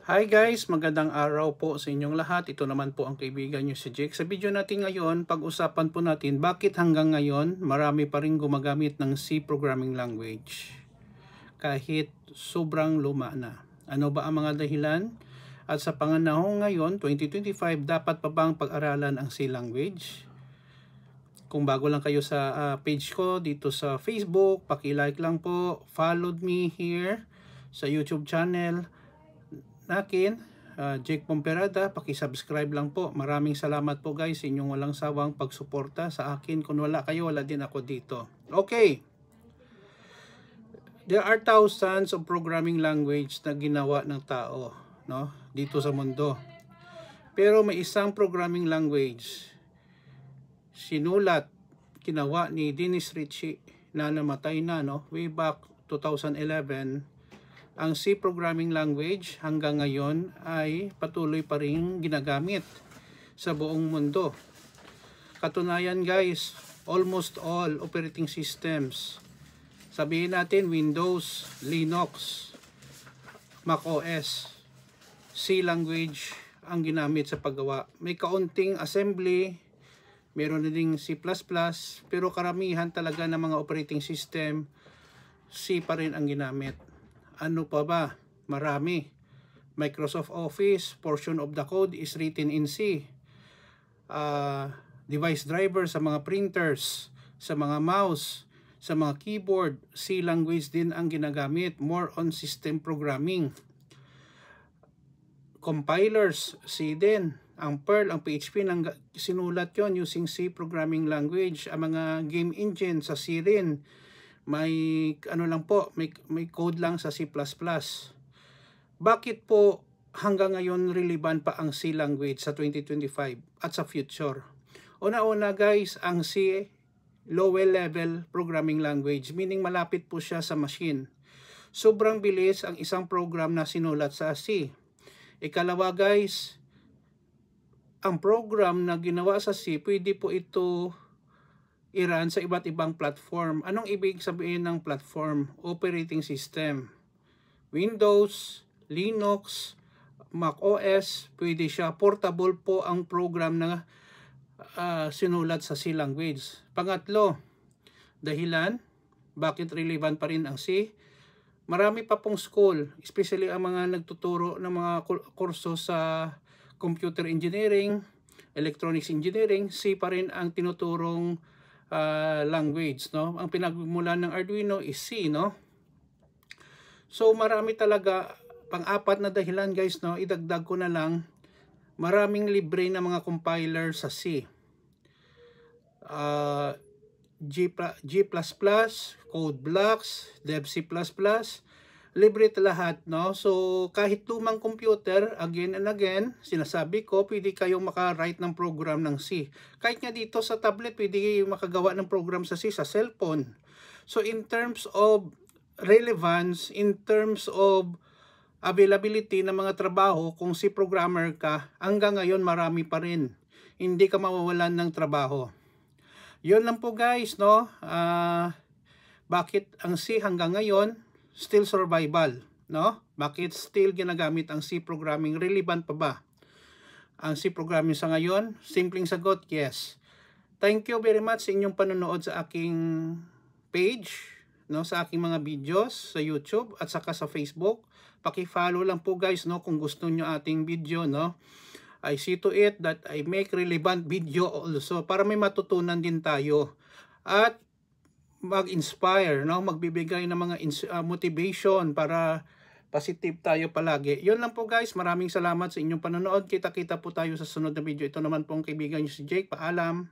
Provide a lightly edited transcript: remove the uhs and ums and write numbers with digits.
Hi guys, magandang araw po sa inyong lahat. Ito naman po ang kaibigan nyo si Jake. Sa video natin ngayon, pag-usapan po natin bakit hanggang ngayon marami pa rin gumagamit ng C programming language kahit sobrang luma na. Ano ba ang mga dahilan? At sa panganahon ngayon, 2025, dapat pa bang pag-aralan ang C language? Kung bago lang kayo sa page ko dito sa Facebook, paki-like lang po, follow me here sa YouTube channel nakin, Jake Pomperada, paki-subscribe lang po. Maraming salamat po guys sa inyong walang sawang pagsuporta sa akin. Kung wala kayo, wala din ako dito. Okay. There are thousands of programming language na ginawa ng tao, no, dito sa mundo. Pero may isang programming language sinulat, ginawa ni Dennis Ritchie na namatay na, no, way back 2011. Ang C programming language hanggang ngayon ay patuloy pa rin ginagamit sa buong mundo. Katunayan guys, almost all operating systems, sabihin natin Windows, Linux, Mac OS, C language ang ginamit sa paggawa. May kaunting assembly, meron na ding C++, pero karamihan talaga ng mga operating system, C pa rin ang ginamit. Ano pa ba? Marami. Microsoft Office, portion of the code is written in C. Device driver sa mga printers, sa mga mouse, sa mga keyboard, C language din ang ginagamit. More on system programming. Compilers, C din. Ang Perl, ang PHP, sinulat yon using C programming language. Ang mga game engine sa C rin. May ano lang po, may code lang sa C++. Bakit po hanggang ngayon relevant pa ang C language sa 2025 at sa future? Una-una guys, ang C lower level programming language, meaning malapit po siya sa machine. Sobrang bilis ang isang program na sinulat sa C. Ikalawa guys, ang program na ginawa sa C, pwede po ito i-run sa iba't ibang platform. Anong ibig sabihin ng platform? Operating system. Windows, Linux, Mac OS, pwede siya. Portable po ang program na sinulat sa C language. Pangatlo, dahilan, bakit relevant pa rin ang C? Marami pa pong school, especially ang mga nagtuturo ng mga kurso sa computer engineering, electronics engineering, C pa rin ang tinuturong language, no? Ang pinagmulan ng Arduino is C, no? So marami talaga. Pang-apat na dahilan guys, no, idagdag ko na lang, maraming libre na mga compiler sa C. G++, CodeBlocks, DevC++, libre lahat, no? So kahit lumang computer, again and again, sinasabi ko, pwede kayong maka-write ng program ng C. Kahit nga dito sa tablet, pwede kayong makagawa ng program sa C, sa cellphone. So in terms of relevance, in terms of availability ng mga trabaho, kung C programmer ka, hanggang ngayon marami pa rin. Hindi ka mawawalan ng trabaho. Yun lang po guys, no? Bakit ang C hanggang ngayon still survival, no? Bakit still ginagamit ang C programming? Relevant pa ba ang C programming sa ngayon? Simpleng sagot, yes. Thank you very much sa inyong panonood sa aking page, no, sa aking mga videos sa YouTube at saka sa Facebook. Paki-follow lang po guys, no, kung gusto nyo ating video, no. I see to it that I make relevant video also para may matutunan din tayo at mag-inspire, no, magbibigay ng mga motivation para positive tayo palagi. Yun lang po guys, maraming salamat sa inyong panonood. Kita-kita po tayo sa sunod na video. Ito naman po ang kaibigan nyo si Jake. Paalam.